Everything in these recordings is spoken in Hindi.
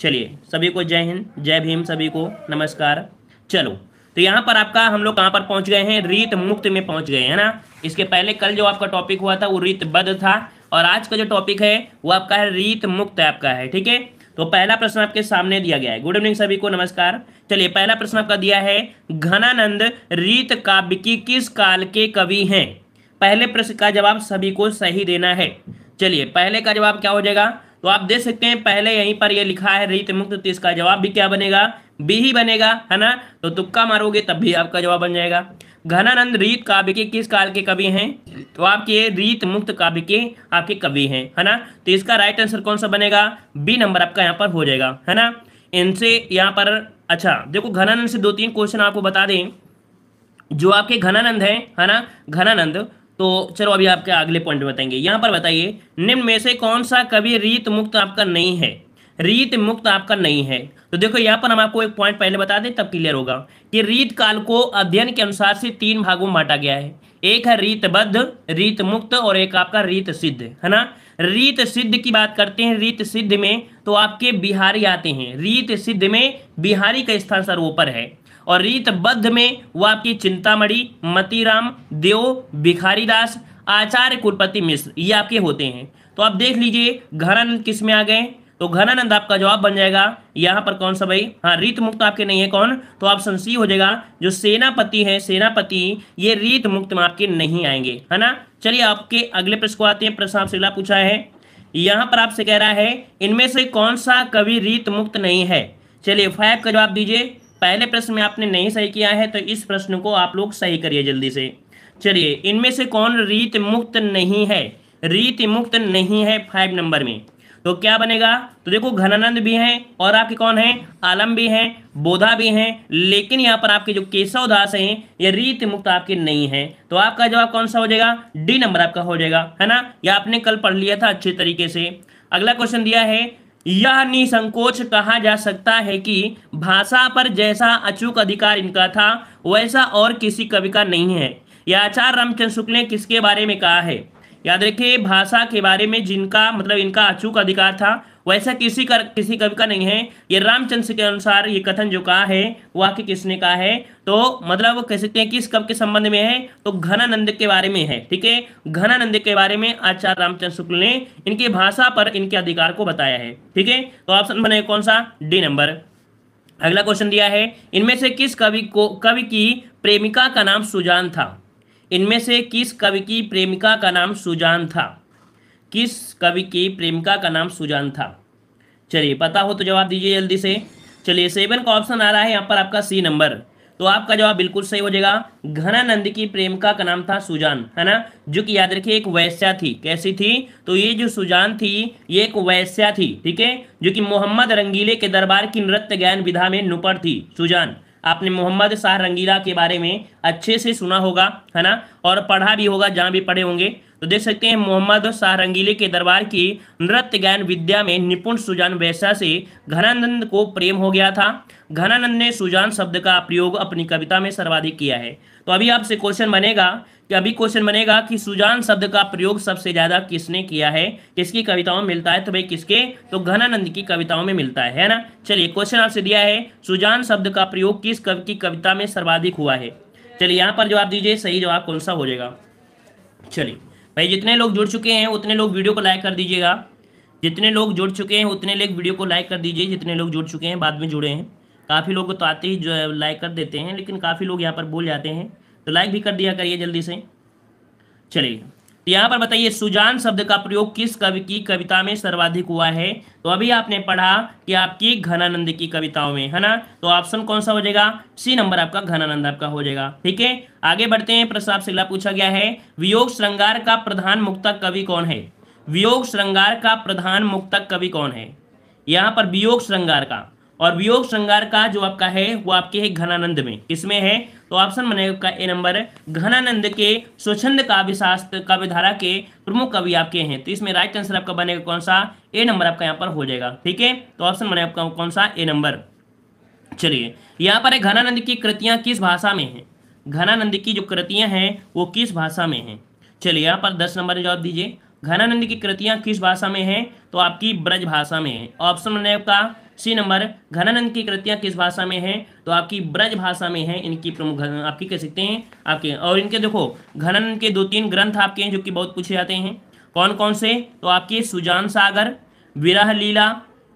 चलिए सभी को जय हिंद, जय भीम, सभी को नमस्कार। चलो, तो यहाँ पर आपका हम लोग कहाँ पर पहुँच गए हैं, रीत मुक्त में पहुँच गए हैं ना। इसके पहले कल जो आपका टॉपिक हुआ था वो रीतबद्ध था, और आज का जो टॉपिक है वो आपका है रीत मुक्त आपका है। ठीक है, तो पहला प्रश्न आपके सामने दिया गया है। गुड इवनिंग सभी को, नमस्कार। चलिए, पहला प्रश्न आपका दिया है, घनानंद रीत काव्य की किस काल के कवि हैं। पहले प्रश्न का जवाब सभी को सही देना है। चलिए, पहले का जवाब क्या हो जाएगा, तो आप देख सकते हैं पहले यहीं पर ये लिखा है रीत मुक्त, तो इसका जवाब भी क्या बनेगा, बी ही बनेगा, है ना। तो तुक्का मारोगे तब भी आपका जवाब बन जाएगा। घनानंद रीत काव्य के किस काल के कवि हैं, तो आपके रीत मुक्त काव्य के आपके कवि हैं, है ना। तो इसका राइट आंसर कौन सा बनेगा, बी नंबर आपका यहाँ पर हो जाएगा, है ना। इनसे यहाँ पर अच्छा देखो, घनानंद से 2-3 क्वेश्चन आपको बता दें। जो आपके घनानंद है ना, घनानंद, तो चलो अभी आपके अगले पॉइंट बताएंगे। यहाँ पर बताइए, निम्न में से कौन सा कवि रीत मुक्त आपका नहीं है, रीत मुक्त आपका नहीं है। तो देखो यहाँ पर हम आपको एक पॉइंट पहले बता दें तब क्लियर होगा कि रीत काल को अध्ययन के अनुसार से 3 भागों में बांटा गया है। एक है रीतबद्ध, रीत मुक्त, और एक आपका रीत सिद्ध, है ना। रीत सिद्ध की बात करते हैं, रीत सिद्ध में तो आपके बिहारी आते हैं, रीत सिद्ध में बिहारी का स्थान सर्वोपर है। और रीतबद्ध में वो आपकी चिंतामणि, मतीराम, देव, भिखारीदास, आचार्य कुलपति मिश्र, ये आपके होते हैं। तो आप देख लीजिए घनानंद किस में आ गए, तो घनानंद आपका जवाब बन जाएगा यहाँ पर कौन सा भाई, हाँ रीत मुक्त आपके नहीं है कौन, तो ऑप्शन सी हो जाएगा। जो सेनापति है, सेनापति, ये रीत मुक्त में आपके नहीं आएंगे, है ना। चलिए आपके अगले प्रश्न को आते हैं। प्रश्न आपसे अगला पूछा है, यहाँ पर आपसे कह रहा है इनमें से कौन सा कवि रीत मुक्त नहीं है। चलिए 5 का जवाब दीजिए। पहले प्रश्न में आपने नहीं सही किया है, तो इस प्रश्न को आप लोग सही करिए जल्दी से। चलिए, इनमें से कौन रीत मुक्त नहीं है, रीत मुक्त नहीं है 5 नंबर में, तो क्या बनेगा, तो देखो घनानंद भी हैं और आपके कौन हैं, आलम भी हैं, बोधा भी हैं, लेकिन यहाँ पर आपके जो केशव दास हैं ये रीत मुक्त आपके नहीं है। तो आपका जवाब कौन सा हो जाएगा, डी नंबर आपका हो जाएगा, है ना। यह आपने कल पढ़ लिया था अच्छे तरीके से। अगला क्वेश्चन दिया है, यह निसंकोच कहा जा सकता है कि भाषा पर जैसा अचूक अधिकार इनका था वैसा और किसी कवि का नहीं है। यह आचार्य रामचंद्र शुक्ल ने किसके बारे में कहा है। याद रखिए, भाषा के बारे में जिनका मतलब इनका अचूक अधिकार था वैसा किसी कवि का नहीं है। ये रामचंद्र के अनुसार ये कथन जो कहा है वो आके किसने कहा है, तो मतलब कह सकते हैं किस कवि के संबंध में है, तो घनानंद के बारे में है। ठीक है, घनानंद के बारे में आचार्य रामचंद्र शुक्ल ने इनकी भाषा पर इनके अधिकार को बताया है। ठीक है, तो ऑप्शन बनेगा कौन सा, डी नंबर। अगला क्वेश्चन दिया है, इनमें से किस कवि की प्रेमिका का नाम सुजान था। इनमें से किस कवि की प्रेमिका का नाम सुजान था, किस कवि की प्रेमिका का नाम सुजान था। चलिए पता हो तो जवाब दीजिए जल्दी से। चलिए 7 का ऑप्शन आ रहा है यहाँ पर आपका सी नंबर, तो आपका जवाब बिल्कुल सही हो जाएगा। घनानंद की प्रेमिका का नाम था सुजान, है ना, जो कि याद रखिए एक वैश्या थी। कैसी थी, तो ये जो सुजान थी ये एक वैश्या थी। ठीक है, जो कि मोहम्मद रंगीले के दरबार की नृत्य गायन विधा में नुपड़ थी सुजान। आपने मोहम्मद शाह रंगीला के बारे में अच्छे से सुना होगा, है ना, और पढ़ा भी होगा जहाँ भी पढ़े होंगे। तो देख सकते हैं मोहम्मद शाह रंगीले के दरबार की नृत्य गायन विद्या में निपुण सुजान वैश्या से घनानंद को प्रेम हो गया था। घनानंद ने सुजान शब्द का प्रयोग अपनी कविता में सर्वाधिक किया है। तो अभी आपसे क्वेश्चन बनेगा कि सुजान शब्द का प्रयोग सबसे ज्यादा किसने किया है, किसकी कविताओं में मिलता है, तो भाई किसके, तो घनानंद की कविताओं में मिलता है ना। चलिए क्वेश्चन आपसे दिया है, सुजान शब्द का प्रयोग किस कवि की कविता में सर्वाधिक हुआ है। चलिए यहाँ पर जवाब दीजिए, सही जवाब कौन सा हो जाएगा। चलिए भाई, जितने लोग जुड़ चुके हैं उतने लोग वीडियो को लाइक कर दीजिएगा। जितने लोग जुड़ चुके हैं उतने लोग वीडियो को लाइक कर दीजिए। जितने लोग जुड़ चुके हैं, बाद में जुड़े हैं, काफ़ी लोग तो आते ही जो लाइक कर देते हैं, लेकिन काफ़ी लोग यहाँ पर भूल जाते हैं, तो लाइक भी कर दिया करिए जल्दी से। चलिए, तो यहाँ पर बताइए सुजान शब्द का प्रयोग किस कवि की कविता में सर्वाधिक हुआ है। तो अभी आपने पढ़ा कि आपकी घनानंद की कविताओं में, है ना, तो ऑप्शन कौन सा हो जाएगा, सी नंबर आपका घनानंद आपका हो जाएगा। ठीक है, आगे बढ़ते हैं। प्रश्न आपसे अगला पूछा गया है, वियोग श्रृंगार का प्रधान मुक्तक कवि कौन है। वियोग श्रृंगार का प्रधान मुक्तक कवि कौन है। यहाँ पर वियोग श्रृंगार का, और वियोग श्रृंगार का जो आपका है वो आपके है घनानंद में, किसमें है, तो ऑप्शन बनेगा ए नंबर। घनानंद के स्वच्छंद काव्य शास्त्र काव्यधारा के प्रमुख कवि आपके हैं, तो इसमें राइट आंसर आपका बनेगा कौन सा, ए नंबर आपका यहाँ पर हो जाएगा। ठीक है, तो ऑप्शन बनेगा आपका कौन सा, ए नंबर। चलिए यहाँ पर घनानंद की कृतियां किस भाषा में हैं, घनानंद की जो कृतियां हैं वो किस भाषा में हैं। चलिए यहाँ पर 10 नंबर जवाब दीजिए, घनानंद की कृतियां किस भाषा में हैं, तो आपकी ब्रज भाषा में है। ऑप्शन बनेगा आपका सी नंबर, घनानंद की कृतियां किस भाषा में हैं? तो आपकी ब्रज भाषा में है इनकी प्रमुख आपकी कह सकते हैं आपके। और इनके देखो घनानंद के 2-3 ग्रंथ आपके हैं जो कि बहुत पूछे जाते हैं। कौन कौन से? तो आपके सुजान सागर, विरह लीला,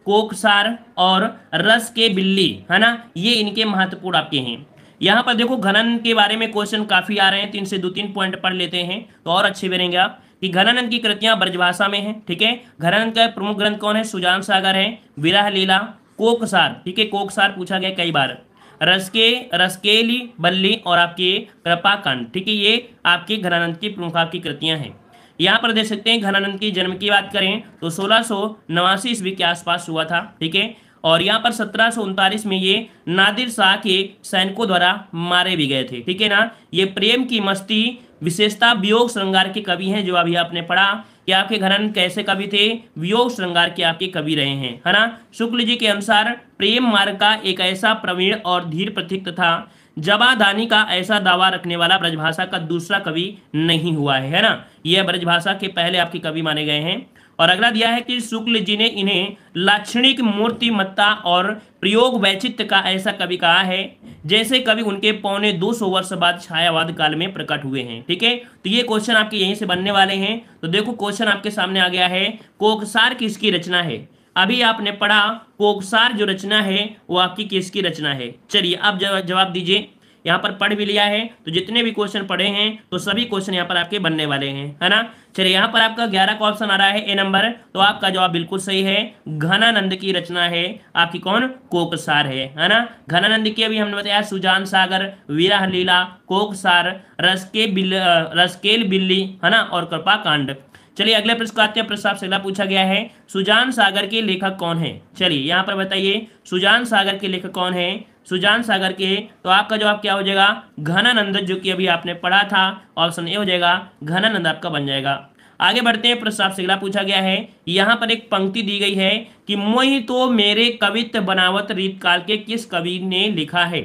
कोकसार और रस के बिल्ली, है ना, ये इनके महत्वपूर्ण आपके हैं। यहाँ पर देखो घनानंद के बारे में क्वेश्चन काफी आ रहे हैं, 3 से 2-3 पॉइंट पढ़ लेते हैं तो और अच्छे बनेंगे आप। कि घनानंद की कृतियां ब्रजभाषा में है, ठीक है। घनानंद का प्रमुख ग्रंथ कौन है? सुजान सागर है, विरह लीला, कोकसार, ठीक है, कोकसार पूछा गया कई बार, रसकेली बल्ली और आपके कृपाकांड, ठीक है, ये आपके घनानंद की प्रमुख आपकी कृतियां हैं। यहाँ पर देख सकते हैं घनानंद की जन्म की बात करें तो 1689 ईस्वी के आसपास हुआ था, ठीक है। और यहाँ पर 1739 में ये नादिर शाह के सैनिकों द्वारा मारे भी गए थे, ठीक है ना। ये प्रेम की मस्ती विशेषता वियोग श्रृंगार के कवि हैं, जो अभी आपने पढ़ा कि आपके घनानंद कैसे कवि थे? वियोग श्रृंगार के आपके कवि रहे हैं, है ना। शुक्ल जी के अनुसार प्रेम मार्ग का एक ऐसा प्रवीण और धीर प्रतीक तथा जवादानी का ऐसा दावा रखने वाला ब्रजभाषा का दूसरा कवि नहीं हुआ है ना। यह ब्रजभाषा के पहले आपके कवि माने गए हैं। और अगला दिया है कि शुक्ल जी ने इन्हें लाक्षणिक मूर्तिमत्ता और प्रयोग वैचित्र्य का ऐसा कवि कहा है जैसे कवि उनके 225 वर्ष बाद छायावाद काल में प्रकट हुए हैं, ठीक है। तो ये क्वेश्चन आपके यहीं से बनने वाले हैं। तो देखो क्वेश्चन आपके सामने आ गया है, कोकसार किसकी रचना है? अभी आपने पढ़ा कोकसार जो रचना है वो आपकी किसकी रचना है? चलिए अब जवाब दीजिए। यहाँ पर पढ़ भी लिया है तो जितने भी क्वेश्चन पढ़े हैं तो सभी क्वेश्चन यहाँ पर आपके बनने वाले हैं, है ना। चलिए यहाँ पर आपका 11 का ऑप्शन आ रहा है ए नंबर, तो आपका जवाब बिल्कुल सही है, घनानंद की रचना है आपकी कौन? कोकसार है ना। घनानंद की अभी हमने बताया सुजान सागर, विरह लीला, कोकसार, रसकेल बिल्ली, है ना, और कृपाकांड। चलिए अगले प्रश्न को आते हैं। प्रश्न आपसे अगला पूछा गया है, सुजान सागर के लेखक कौन है? चलिए यहाँ पर बताइए सुजान सागर के लेखक कौन है? सुजान सागर के, तो आपका जवाब क्या हो जाएगा? घनानंद, जो कि अभी आपने पढ़ा था, ऑप्शन ए हो जाएगा, घनानंद आपका बन जाएगा। आगे बढ़ते हैं। प्रश्न आपसे अगला पूछा गया है, यहाँ पर एक पंक्ति दी गई है कि मोहि तो मेरे कवित्व बनावत रीत काल के किस कवि ने लिखा है?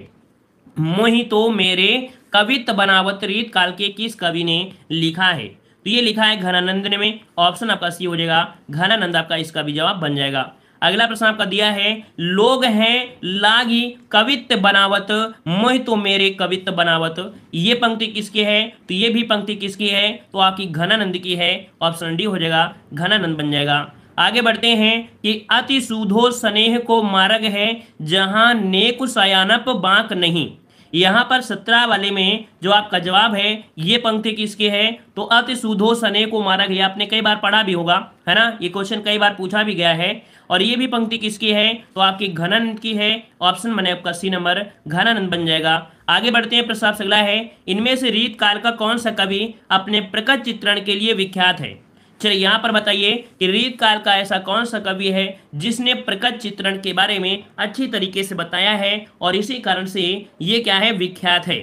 मोहि तो मेरे कवित्व बनावत रीत काल के किस कवि ने लिखा है? तो ये लिखा है घनानंद ने, में ऑप्शन आपका सी हो जाएगा, घनानंद आपका इसका भी जवाब बन जाएगा। अगला प्रश्न आपका दिया है, लोग हैं लागी कवित्व बनावत मोहि तो मेरे कवित्व बनावत, ये पंक्ति किसकी है? तो ये भी पंक्ति किसकी है? तो आपकी घनानंद की है, ऑप्शन डी हो जाएगा, घनानंद बन जाएगा। आगे बढ़ते हैं कि अति सुधो स्नेह को मार्ग है जहां नेक सयानप बांक नहीं, यहाँ पर 17 वाले में जो आपका जवाब है ये पंक्ति किसकी है? तो अति सुधो स्नेह को मार्ग, ये आपने कई बार पढ़ा भी होगा, है ना, ये क्वेश्चन कई बार पूछा भी गया है। और ये भी पंक्ति किसकी है? तो आपकी घनानंद की है, ऑप्शन बने आपका सी नंबर, घनानंद बन जाएगा। आगे बढ़ते हैं। प्रश्न आपसे अगला है, इनमें से रीत काल का कौन सा कवि अपने प्रकट चित्रण के लिए विख्यात है? चलिए यहाँ पर बताइए कि रीत काल का ऐसा कौन सा कवि है जिसने प्रकट चित्रण के बारे में अच्छी तरीके से बताया है और इसी कारण से ये क्या है? विख्यात है।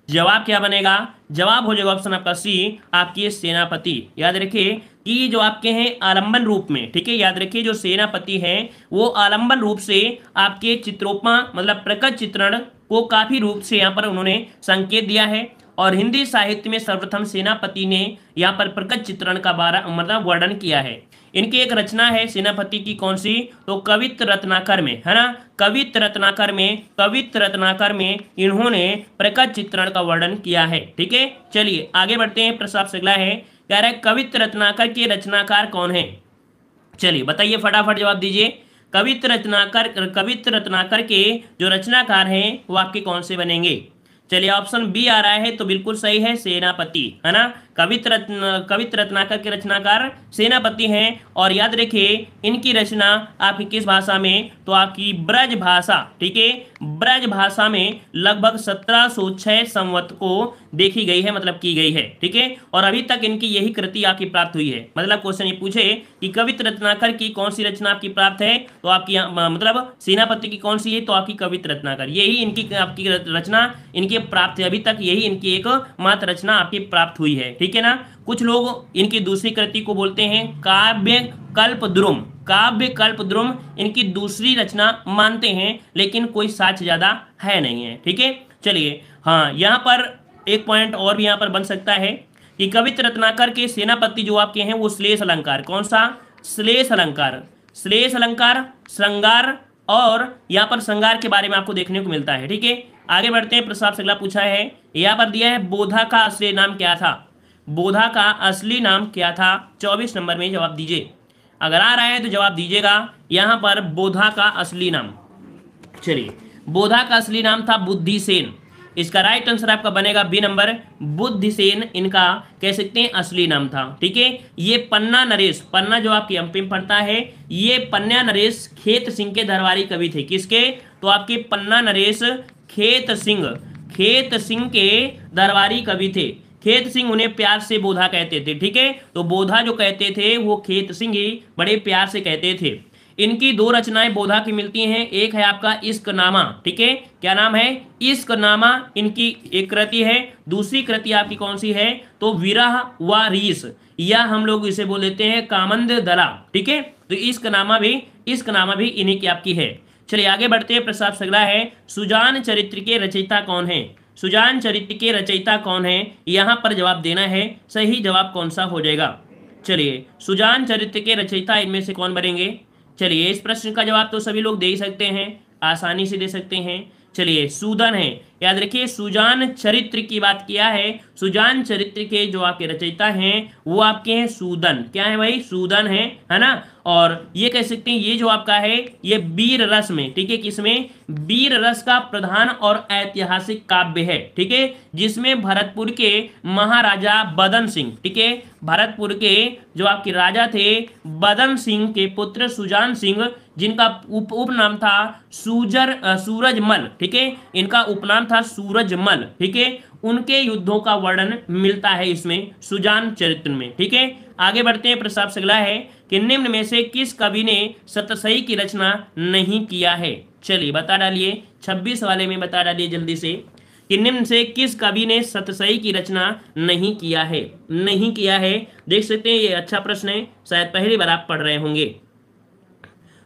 जवाब क्या बनेगा? जवाब हो जाएगा ऑप्शन आपका सी, आपकी सेनापति। याद रखिए कि जो आपके हैं आलंबन रूप में, ठीक है, याद रखिए जो सेनापति हैं वो आलंबन रूप से आपके चित्रोपमा मतलब प्रकट चित्रण को काफी रूप से यहाँ पर उन्होंने संकेत दिया है। और हिंदी साहित्य में सर्वप्रथम सेनापति ने यहाँ पर प्रकट चित्रण का मतलब वर्णन किया है। इनकी एक रचना है सेनापति की, कौन सी? तो कवित्व रत्नाकर में, है ना, कवित्व रत्नाकर में इन्होंने प्रकट चित्रण का वर्णन किया है, ठीक है। चलिए आगे बढ़ते हैं। प्रश्न आपसे अगला है, कह रहा है कवित्व रत्नाकर के रचनाकार कौन है? चलिए बताइए, फटाफट जवाब दीजिए। कवित्व रत्नाकर के जो रचनाकार हैं वो आपके कौन से बनेंगे? चलिए ऑप्शन बी आ रहा है तो बिल्कुल सही है, सेनापति, है ना। कवित्व रत्नाकर के रचनाकार सेनापति हैं। और याद रखिए इनकी रचना आपकी किस भाषा में? तो आपकी ब्रज भाषा, ठीक है, ब्रज भाषा में लगभग 1706 संवत को देखी गई है, मतलब की गई है, ठीक है। और अभी तक इनकी यही कृति आपकी प्राप्त हुई है। मतलब क्वेश्चन ये पूछे कि कवित्व रत्नाकर की कौन सी रचना आपकी प्राप्त है, तो आपकी मतलब सेनापति की कौन सी है? तो आपकी कवित्व रत्नाकर, यही इनकी आपकी रचना इनकी प्राप्त है, अभी तक यही इनकी एक मात्र रचना आपकी प्राप्त हुई है, ठीक है ना। कुछ लोग इनकी दूसरी कृति को बोलते हैं काव्य कल्पद्रुम इनकी दूसरी रचना मानते हैं, लेकिन कोई साक्ष्य ज्यादा है नहीं है, ठीक है। चलिए हाँ, यहाँ पर एक पॉइंट और भी यहाँ पर बन सकता है कि कवित्व रत्नाकर के सेनापति जो आपके हैं वो श्लेष अलंकार, कौन सा? श्लेष अलंकार, श्रृंगार और यहाँ पर श्रृंगार के बारे में आपको देखने को मिलता है। ठीक है, आगे बढ़ते हैं। प्रश्न आपसे अगला पूछा है, यहाँ पर दिया है बोधा का असली नाम क्या था। बोधा का असली नाम क्या था, 24 नंबर में जवाब दीजिए। अगर आ रहा है तो जवाब दीजिएगा यहाँ पर बोधा का असली नाम। चलिए, बोधा का असली नाम था बुद्धिसेन। इसका राइट आंसर आपका बनेगा बी नंबर, बुद्धिसेन इनका कह सकते हैं असली नाम था। ठीक है, ये पन्ना नरेश, पन्ना जो आपकी एमपी में पड़ता है, ये पन्ना नरेश खेत सिंह के दरबारी कवि थे। किसके, तो आपके पन्ना नरेश खेत सिंह के दरबारी कवि थे। खेत सिंह उन्हें प्यार से बोधा कहते थे। ठीक है, तो बोधा जो कहते थे वो खेत सिंह ही बड़े प्यार से कहते थे। इनकी दो रचनाएं बोधा की मिलती हैं, एक है आपका इश्कनामा। ठीक है, क्या नाम है, इश्कनामा इनकी एक कृति है। दूसरी कृति आपकी कौन सी है, तो विरह व रीस, या हम लोग इसे बोल देते हैं कामंद दला। ठीक है, तो इश्कनामा भी इन्हीं की आपकी है। चलिए आगे बढ़ते हैं। प्रश्न आपसे अगला है, सुजान चरित्र के रचयिता कौन है। सुजान चरित्र के रचयिता कौन है, यहाँ पर जवाब देना है। सही जवाब कौन सा हो जाएगा। चलिए, सुजान चरित्र के रचयिता इनमें से कौन बनेंगे। चलिए, इस प्रश्न का जवाब तो सभी लोग दे ही सकते हैं, आसानी से दे सकते हैं। चलिए, सूदन है, याद रखिए सुजान चरित्र की बात किया है। सुजान चरित्र के जो आपके रचयिता हैं वो आपके हैं सूदन। क्या है भाई, सूदन है ना। और ये कह सकते हैं ये जो आपका है ये वीर रस में, ठीक है, किसमें, वीर रस का प्रधान और ऐतिहासिक काव्य है। ठीक है, जिसमें भरतपुर के महाराजा बदन सिंह, ठीक है, भरतपुर के जो आपके राजा थे बदन सिंह के पुत्र सुजान सिंह, जिनका उपनाम था सूरजमल। ठीक है, इनका उपनाम था सूरजमल। ठीक है, उनके युद्धों का वर्णन मिलता है इसमें सुजान चरित्र में। ठीक है, आगे बढ़ते हैं। प्रश्न आपसे अगला है कि निम्न में से किस कवि ने सतसई की रचना नहीं किया है। चलिए बता डालिए, 26 वाले में बता डालिए जल्दी से कि निम्न से किस कवि ने सतसई की रचना नहीं किया है। देख सकते हैं ये अच्छा प्रश्न है, शायद पहली बार आप पढ़ रहे होंगे।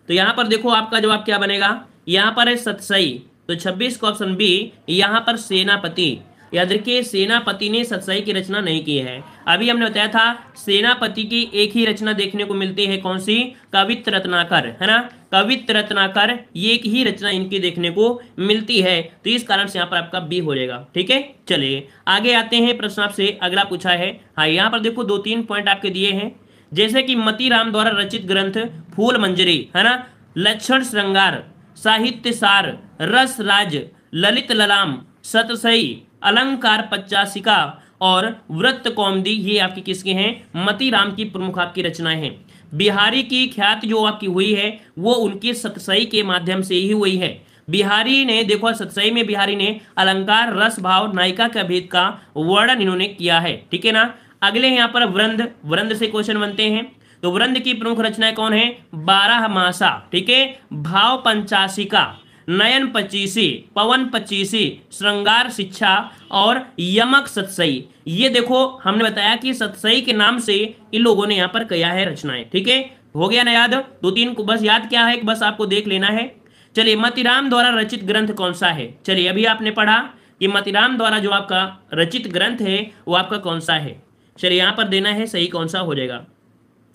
तो यहाँ पर देखो आपका जवाब क्या बनेगा, यहाँ पर है सतसई, तो 26 का ऑप्शन बी। यहाँ पर सेनापति, याद रखिए सेनापति ने सतसई की रचना नहीं की है। अभी हमने बताया था सेनापति की एक ही रचना देखने को मिलती है, कौन सी, कवित्त रत्नाकर, है ना, कवित्त रत्नाकर, ये एक ही रचना इनकी देखने को मिलती है। तो इस कारण से यहाँ पर आपका बी हो जाएगा। ठीक है, चलिए आगे आते हैं। प्रश्न आपसे अगला पूछा है, हाँ यहाँ पर देखो 2-3 पॉइंट आपके दिए हैं, जैसे कि मतीराम द्वारा रचित ग्रंथ फूल मंजरी, है ना, लक्षण श्रृंगार, साहित्य सार, रस राज, ललित ललाम, सतसई, अलंकार पच्चासिका और वृत्त कौमुदी, ये आपकी किसके हैं, मतीराम की प्रमुख आपकी रचनाएं हैं। बिहारी की ख्याति जो आपकी हुई है वो उनकी सतसई के माध्यम से ही हुई है। बिहारी ने देखो सतसई में बिहारी ने अलंकार, रस, भाव, नायिका के भेद का वर्णन इन्होंने किया है। ठीक है ना। अगले यहाँ पर वृंद से क्वेश्चन बनते हैं। तो वृंद की प्रमुख रचनाएं कौन है, 12 मासा, ठीक है, भाव पंचाशिका, नयन पचीसी, पवन पचीसी, श्रृंगार शिक्षा और यमक सतसई। ये देखो हमने बताया कि सतसई के नाम से इन लोगों ने यहाँ पर किया है रचनाएं। ठीक है, हो गया ना याद, 2-3 को बस याद क्या है, बस आपको देख लेना है। चलिए, मतीराम द्वारा रचित ग्रंथ कौन सा है। चलिए अभी आपने पढ़ा कि मतीराम द्वारा जो आपका रचित ग्रंथ है वो आपका कौन सा है। चलिए यहाँ पर देना है सही कौन सा हो जाएगा।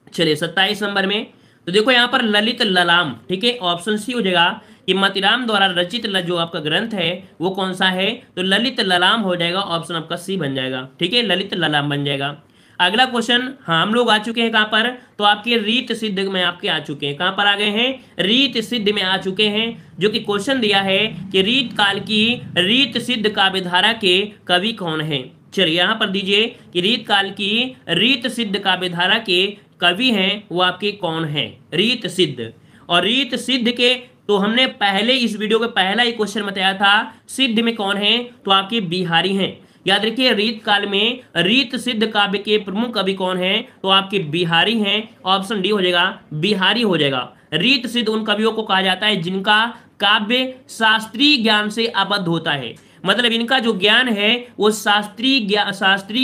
चलिए 27 नंबर में तो देखो यहाँ पर ललित ललाम, ठीक है, ऑप्शन सी हो जाएगा कि मतीराम द्वारा रचित जो आपका ग्रंथ है वो कौन सा है, तो ललित ललाम हो जाएगा, ऑप्शन आपका सी बन जाएगा। ठीक है, ललित ललाम बन जाएगा। अगला क्वेश्चन, हाँ हम लोग आ चुके हैं कहाँ पर, तो आपके रीत सिद्ध में आपके आ चुके हैं, कहाँ पर आ गए हैं, रीत सिद्ध में आ चुके हैं, जो कि क्वेश्चन दिया है कि रीत काल की रीत सिद्ध काव्यधारा के कवि कौन है। चलिए यहाँ पर दीजिए कि रीत काल की रीत सिद्ध काव्यधारा के कवि हैं वो आपके कौन है, रीत सिद्ध। और रीत सिद्ध के तो हमने पहले इस वीडियो का पहला ही क्वेश्चन बताया था, सिद्ध में कौन है, तो आपके बिहारी हैं। याद रखिए रीत काल में रीत सिद्ध काव्य के प्रमुख कवि कौन है, तो आपके बिहारी हैं, ऑप्शन डी हो जाएगा, बिहारी हो जाएगा। रीत सिद्ध उन कवियों को कहा जाता है जिनका काव्य शास्त्रीय ज्ञान से आबद्ध होता है, मतलब इनका जो ज्ञान है वो शास्त्रीय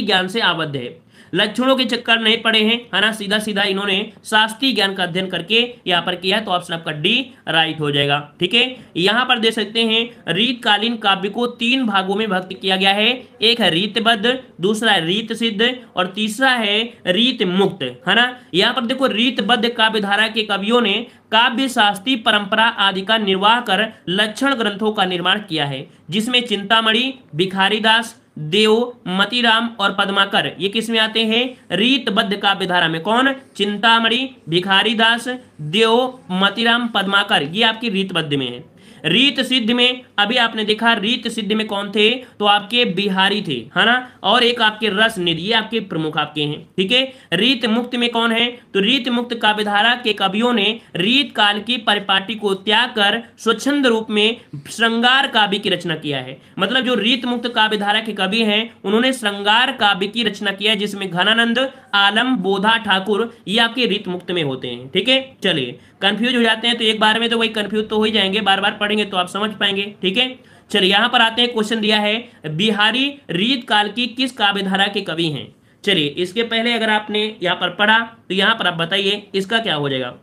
ज्ञान से आबद्ध है। लक्षणों के चक्कर नहीं पड़े हैं, है ना, सीधा सीधा इन्होंने शास्त्रीय ज्ञान का अध्ययन करके यहाँ पर किया, तो ऑप्शन आपका डी राइट हो जाएगा। ठीक है, यहाँ पर दे सकते हैं रीतकालीन काव्य को 3 भागों में विभक्त किया गया है। एक है रीतबद्ध, दूसरा है रीत सिद्ध और तीसरा है रीत मुक्त, है ना। यहाँ पर देखो रीतबद्ध काव्य धारा के कवियों ने काव्य शास्त्रीय परंपरा आदि का निर्वाह कर लक्षण ग्रंथों का निर्माण किया है, जिसमें चिंतामणि, भिखारीदास, देव, मतीराम और पद्माकर ये किस में आते हैं, रीतबद्ध काव्य धारा में। कौन, चिंतामणि, भिखारीदास, देव, मतीराम, पद्माकर ये आपकी रीतबद्ध में है। रीत सिद्ध में अभी आपने देखा, रीत सिद्ध में कौन थे, तो आपके बिहारी थे, है ना, और एक आपके रसनिधि, ये आपके प्रमुख आपके हैं। ठीक है, रीत मुक्त में कौन है, तो रीत मुक्त काव्यधारा के कवियों ने रीत काल की परिपाटी को त्याग कर स्वच्छंद रूप में श्रृंगार काव्य की रचना किया है। मतलब जो रीत मुक्त काव्यधारा के कवि हैं उन्होंने श्रृंगार काव्य की रचना किया है, जिसमें घनानंद, आलम, बोधा, ठाकुर ये आपके रीत मुक्त में होते हैं। ठीक है, चलिए कंफ्यूज हो जाते हैं तो एक बार में तो वही कंफ्यूज तो हो ही जाएंगे, बार बार पढ़ेंगे तो आप समझ पाएंगे। ठीक है, चलिए यहां पर आते हैं, क्वेश्चन दिया है बिहारी रीत काल की किस काव्यधारा के कवि हैं। चलिए इसके पहले अगर आपने यहां पर पढ़ा तो यहां पर आप बताइए इसका क्या हो जाएगा।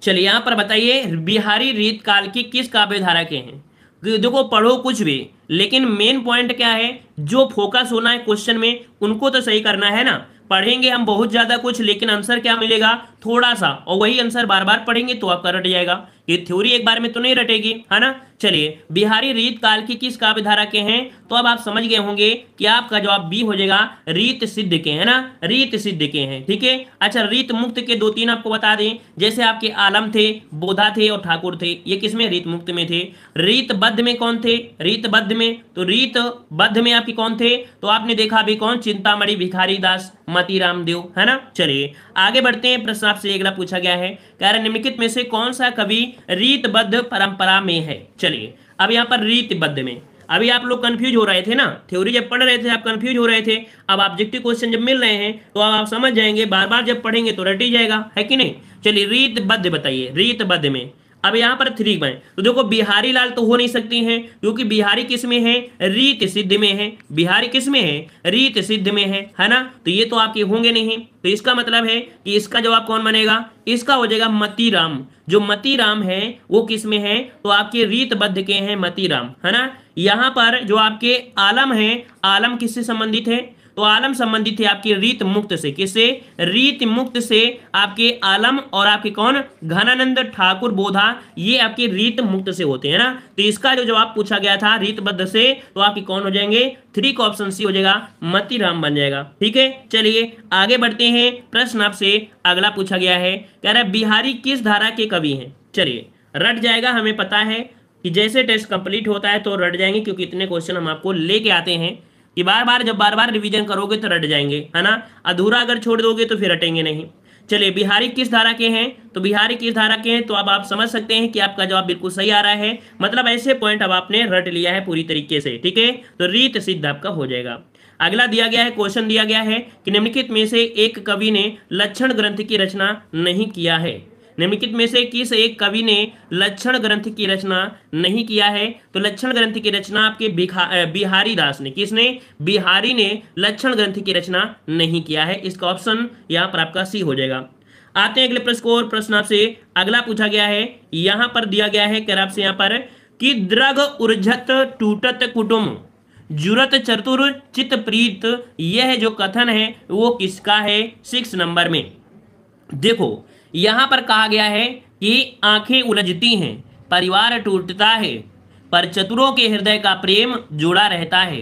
चलिए यहां पर बताइए बिहारी रीत काल की किस काव्यधारा के हैं। देखो पढ़ो कुछ भी, लेकिन मेन पॉइंट क्या है, जो फोकस होना है क्वेश्चन में उनको तो सही करना है ना। पढ़ेंगे हम बहुत ज्यादा कुछ, लेकिन आंसर क्या मिलेगा, थोड़ा सा, और वही आंसर बार बार पढ़ेंगे तो आपका रट जाएगा। ये थ्योरी एक बार में तो नहीं रटेगी, है ना। चलिए बिहारी रीत काल की किस काव्यधारा के हैं, तो अब आप समझ गए होंगे कि आपका जवाब बी हो जाएगा, रीत सिद्ध के, है ना, रीत सिद्ध के हैं। ठीक है, अच्छा रीत मुक्त के 2-3 आपको बता दें, जैसे आपके आलम थे, बोधा थे और ठाकुर थे, ये किसमें, रीत मुक्त में थे। रीतबद्ध में कौन थे, रीतबद्ध में, तो रीतबद्ध में आपके कौन थे, तो आपने देखा अभी कौन, चिंतामणि, भिखारीदास, मतीराम देव, है ना। चलिए आगे बढ़ते हैं, प्रश्न आपसे अगला पूछा गया है, कह रहे निम्नलिखित में से कौन सा कवि रीतबद्ध परंपरा में है। चलिए अब यहाँ पर रीतबद्ध में अभी आप लोग कंफ्यूज हो रहे थे ना, थ्योरी जब पढ़ रहे थे आप कंफ्यूज हो रहे थे, अब ऑब्जेक्टिव क्वेश्चन जब मिल रहे हैं तो अब आप समझ जाएंगे, बार बार जब पढ़ेंगे तो रट ही जाएगा, है कि नहीं। चलिए रीतबद्ध बताइए, रीतबद्ध में अब यहाँ पर 3 बने, तो देखो बिहारी लाल तो हो नहीं सकती हैं, क्योंकि बिहारी किस में है, रीत सिद्ध में है। बिहारी किस में है, रीत सिद्ध में है ना, तो ये तो आपके होंगे नहीं। तो इसका मतलब है कि इसका जवाब कौन बनेगा, इसका हो जाएगा मतीराम। जो मतीराम है वो किस में है, तो आपके रीतबद्ध के हैं मतीराम, है ना। यहाँ पर जो आपके आलम है, आलम किससे संबंधित है, तो आलम संबंधित है आपके रीत मुक्त से, किससे, रीत मुक्त से आपके आलम, और आपके कौन, घनानंद, ठाकुर, बोधा ये आपके रीत मुक्त से होते हैं ना। तो इसका जो जवाब पूछा गया था रीतबद्ध से, तो आपके कौन हो जाएंगे, 3 का ऑप्शन सी हो जाएगा, मतीराम बन जाएगा। ठीक है, चलिए आगे बढ़ते हैं, प्रश्न आपसे अगला पूछा गया है, कह रहा है बिहारी किस धारा के कवि हैं। चलिए रट जाएगा, हमें पता है कि जैसे टेस्ट कंप्लीट होता है तो रट जाएंगे, क्योंकि इतने क्वेश्चन हम आपको लेके आते हैं कि बार बार रिवीजन करोगे तो रट जाएंगे, है ना। अधूरा अगर छोड़ दोगे तो फिर रटेंगे नहीं। चलिए बिहारी किस धारा के हैं, तो बिहारी किस धारा के हैं, तो अब आप समझ सकते हैं कि आपका जवाब बिल्कुल सही आ रहा है, मतलब ऐसे पॉइंट अब आपने रट लिया है पूरी तरीके से। ठीक है, तो रीत सिद्ध आपका हो जाएगा। अगला दिया गया है, क्वेश्चन दिया गया है कि निम्नलिखित में से एक कवि ने लक्षण ग्रंथ की रचना नहीं किया है। निम्नलिखित में से किस एक कवि ने लक्षण ग्रंथ की रचना नहीं किया है, तो लक्षण ग्रंथ की रचना आपके बिहारी दास ने, किसने, बिहारी ने लक्षण ग्रंथ की रचना नहीं किया है। इसका ऑप्शन यहाँ पर आपका सी हो जाएगा। आते हैं अगले प्रश्न को, और प्रश्न आपसे अगला पूछा गया है, यहाँ पर दिया गया है कर आपसे यहाँ पर कि द्रग उर्झत टूटत कुटुम जुरत चतुर चित प्रीत, यह जो कथन है वो किसका है, 6 नंबर में। देखो यहां पर कहा गया है कि आंखें उलझती हैं, परिवार टूटता है, पर चतुरों के हृदय का प्रेम जुड़ा रहता है,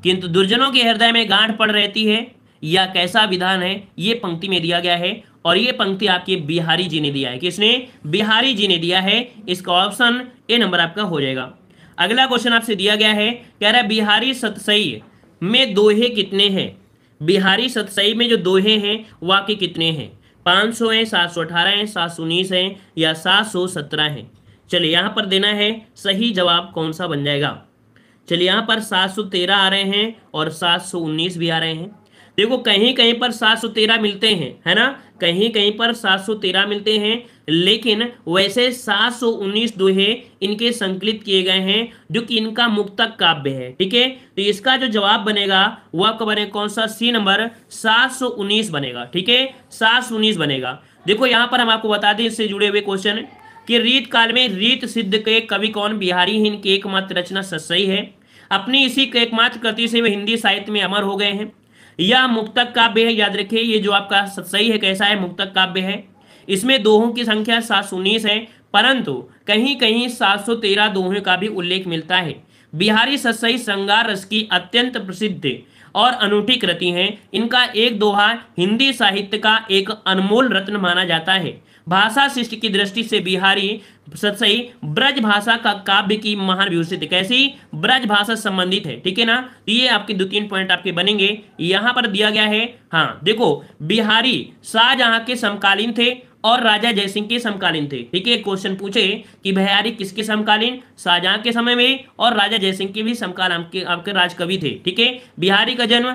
किंतु दुर्जनों के हृदय में गांठ पड़ रहती है, यह कैसा विधान है, ये पंक्ति में दिया गया है। और ये पंक्ति आपके बिहारी जी ने दिया है, किसने, बिहारी जी ने दिया है। इसका ऑप्शन ए नंबर आपका हो जाएगा। अगला क्वेश्चन आपसे दिया गया है, कह रहा है बिहारी सतसई में दोहे कितने हैं। बिहारी सतसई में जो दोहे हैं वाक्य कितने हैं, 500 हैं, 718 हैं, 719 हैं या 717 हैं। चलिए यहाँ पर देना है सही जवाब कौन सा बन जाएगा। चलिए यहाँ पर 713 आ रहे हैं और 719 भी आ रहे हैं। देखो कहीं कहीं पर 713 मिलते हैं, है ना, कहीं कहीं पर 713 मिलते हैं, लेकिन वैसे 719 दोहे इनके संकलित किए गए हैं, जो कि इनका मुक्तक काव्य है। ठीक है, तो इसका जो जवाब बनेगा वो आपका बनेगा कौन सा, सी नंबर 719 बनेगा। ठीक है, 719 बनेगा। देखो यहां पर हम आपको बता दें इससे जुड़े हुए क्वेश्चन कि रीत काल में रीत सिद्ध के कवि कौन, बिहारी ही इनकी एकमात्र रचना सतसई है। अपनी इसी एकमात्र कृति से वे हिंदी साहित्य में अमर हो गए हैं। यह मुक्तक काव्य है, याद रखिए ये जो आपका सतसई है कैसा है, मुक्तक काव्य है। इसमें दोहों की संख्या 719 है, परंतु कहीं कहीं 713 दोहों का भी उल्लेख मिलता है। बिहारी सतसई श्रृंगार रस की अत्यंत प्रसिद्ध और अनूठी कृति है। इनका एक दोहा हिंदी साहित्य का एक अनमोल रत्न माना जाता है। भाषा शिष्ट की दृष्टि से बिहारी सतसई ब्रज भाषा का काव्य की महान विभूषित, कैसी, ब्रज भाषा संबंधित है। ठीक है ना, तो ये आपके 2-3 पॉइंट आपके बनेंगे। यहां पर दिया गया है, हाँ देखो बिहारी शाहजहां के समकालीन थे और राजा जयसिंह के समकालीन थे। ठीक है, क्वेश्चन पूछे कि बिहारी किसके समकालीन, शाहजहां के समय में और राजा जयसिंह के भी समकालीन आपके राजकवि थे। ठीक है, बिहारी का जन्म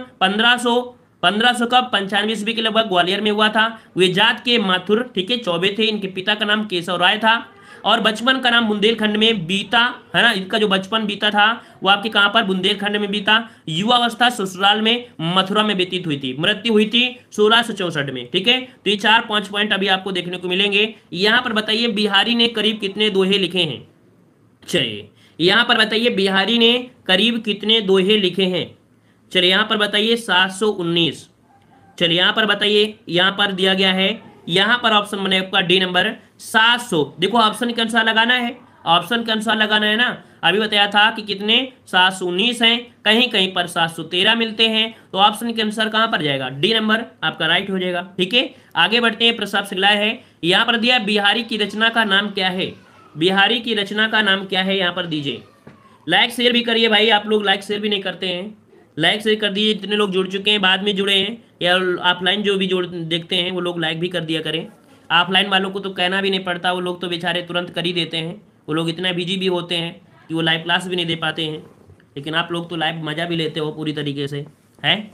1500 का 95 ईस्वी के लगभग ग्वालियर में हुआ था। वे जात के माथुर, ठीक है, चौबे थे। इनके पिता का नाम केशव राय था और बचपन का नाम बुंदेलखंड में बीता, है ना, इनका जो बचपन बीता था वो आपके कहां पर, बुंदेलखंड में बीता। युवावस्था ससुराल में मथुरा में व्यतीत हुई थी। मृत्यु हुई थी 1664 में। ठीक है, तो ये 4-5 पॉइंट अभी आपको देखने को मिलेंगे। यहां पर बताइए बिहारी ने करीब कितने दोहे लिखे हैं। चलिए यहां पर बताइए बिहारी ने करीब कितने दोहे लिखे हैं। चलिए यहां पर बताइए 719। चलिए यहां पर बताइए, यहां पर दिया गया है, यहां पर ऑप्शन बने आपका डी नंबर 700। देखो ऑप्शन के अनुसार लगाना है, ऑप्शन के अनुसार लगाना है ना। अभी बताया था कि कितने, 719 हैं, कहीं कहीं पर 713 मिलते हैं, तो ऑप्शन के अनुसार कहां पर जाएगा, डी नंबर आपका राइट हो जाएगा। ठीक है, आगे बढ़ते हैं। प्रस्ताव सिखला है, यहां पर दिया बिहारी की रचना का नाम क्या है। बिहारी की रचना का नाम क्या है, यहां पर दीजिए। लाइक शेयर भी करिए भाई, आप लोग लाइक शेयर भी नहीं करते हैं। लाइक शेयर कर दीजिए, जितने लोग जुड़ चुके हैं, बाद में जुड़े हैं या ऑफलाइन जो भी जोड़ देखते हैं वो लोग लाइक भी कर दिया करें। ऑफलाइन वालों को तो कहना भी नहीं पड़ता, वो लोग तो बेचारे तुरंत कर ही देते हैं। वो लोग इतना बिजी भी होते हैं कि वो लाइव क्लास भी नहीं दे पाते हैं, लेकिन आप लोग तो लाइव मज़ा भी लेते हो पूरी तरीके से, है।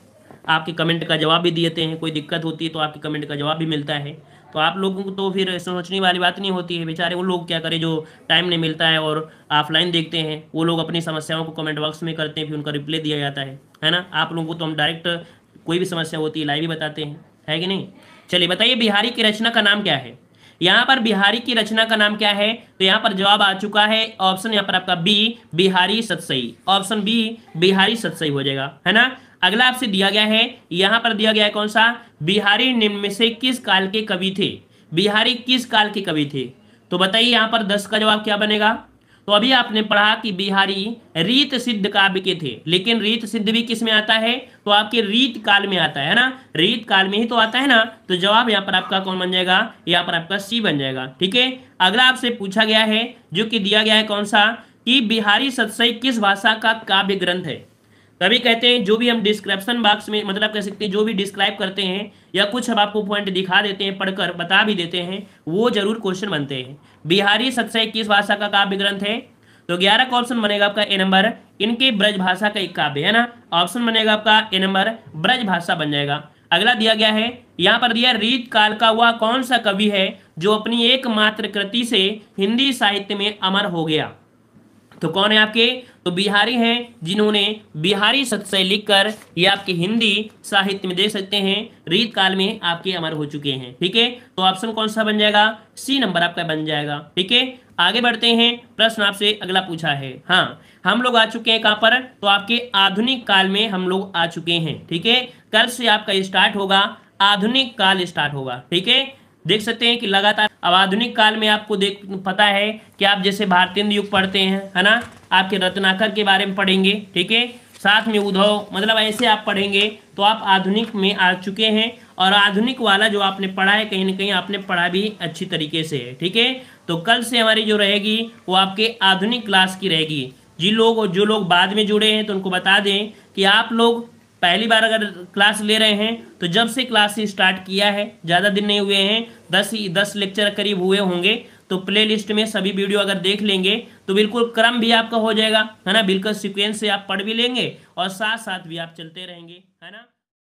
आपके कमेंट का जवाब भी देते हैं, कोई दिक्कत होती है तो आपके कमेंट का जवाब भी मिलता है। तो आप लोगों को तो फिर सोचने वाली बात नहीं होती है। बेचारे वो लोग क्या करें जो टाइम नहीं मिलता है और ऑफलाइन देखते हैं, वो लोग अपनी समस्याओं को कमेंट बॉक्स में करते हैं, फिर उनका रिप्लाई दिया जाता है ना। आप लोगों को तो हम डायरेक्ट कोई भी समस्या होती है लाइव ही बताते हैं, है कि नहीं। चलिए बताइए बिहारी की रचना का नाम क्या है। यहाँ पर बिहारी की रचना का नाम क्या है, तो यहाँ पर जवाब आ चुका है ऑप्शन यहाँ पर आपका B, Bihari Satsai. Option B Bihari Satsai हो जाएगा, है ना। अगला आपसे दिया गया है, यहाँ पर दिया गया है कौन सा, बिहारी निम्न में से किस काल के कवि थे। बिहारी किस काल के कवि थे, तो बताइए यहाँ पर 10 का जवाब क्या बनेगा। तो अभी आपने पढ़ा कि बिहारी रीत सिद्ध काव्य के थे, लेकिन रीत सिद्ध भी किस में आता है, तो आपके रीत काल में आता है ना, रीत काल में ही तो आता है ना। तो जवाब यहाँ पर आपका कौन बन जाएगा, यहाँ पर आपका सी बन जाएगा। ठीक है, अगला आपसे पूछा गया है जो कि दिया गया है कौन सा, कि बिहारी सतसई किस भाषा का काव्य ग्रंथ है। तभी कहते हैं जो भी हम डिस्क्रिप्शन बॉक्स में, मतलब कह सकते हैं जो भी डिस्क्राइब करते हैं या कुछ हम आपको पॉइंट दिखा देते हैं, पढ़कर बता भी देते हैं, वो जरूर क्वेश्चन बनते हैं। बिहारी सतसई किस भाषा का काव्य ग्रंथ है, तो 11 का ऑप्शन बनेगा आपका ए नंबर, इनके ब्रज भाषा का एक काव्य है ना। ऑप्शन बनेगा आपका ए नंबर, ब्रज भाषा बन जाएगा। अगला दिया गया है, यहाँ पर दिया रीत काल का वह कौन सा कवि है जो अपनी एकमात्र कृति से हिंदी साहित्य में अमर हो गया। तो कौन है आपके, तो बिहारी हैं जिन्होंने बिहारी सतसई लिखकर ये आपके हिंदी साहित्य में देख सकते हैं रीत काल में आपके अमर हो चुके हैं। ठीक है, तो ऑप्शन कौन सा बन जाएगा, सी नंबर आपका बन जाएगा। ठीक है, आगे बढ़ते हैं। प्रश्न आपसे अगला पूछा है, हाँ हम लोग आ चुके हैं कहाँ पर, तो आपके आधुनिक काल में हम लोग आ चुके हैं। ठीक है, कल से आपका स्टार्ट होगा, आधुनिक काल स्टार्ट होगा। ठीक है, देख सकते हैं कि लगातार अब आधुनिक काल में आपको पता है कि आप जैसे भारतीय युग पढ़ते हैं, है ना, आपके रत्नाकर के बारे में पढ़ेंगे। ठीक है, साथ में उद्धव, मतलब ऐसे आप पढ़ेंगे तो आप आधुनिक में आ चुके हैं। और आधुनिक वाला जो आपने पढ़ा है कहीं ना कहीं आपने पढ़ा भी अच्छी तरीके से है। ठीक है, तो कल से हमारी जो रहेगी वो आपके आधुनिक क्लास की रहेगी। जो लोग बाद में जुड़े हैं तो उनको बता दें कि आप लोग पहली बार अगर क्लास ले रहे हैं तो जब से क्लास स्टार्ट किया है, ज़्यादा दिन नहीं हुए हैं, 10 लेक्चर करीब हुए होंगे, तो प्ले लिस्ट में सभी वीडियो अगर देख लेंगे तो बिल्कुल क्रम भी आपका हो जाएगा, है ना, बिल्कुल सीक्वेंस से आप पढ़ भी लेंगे और साथ साथ भी आप चलते रहेंगे, है ना।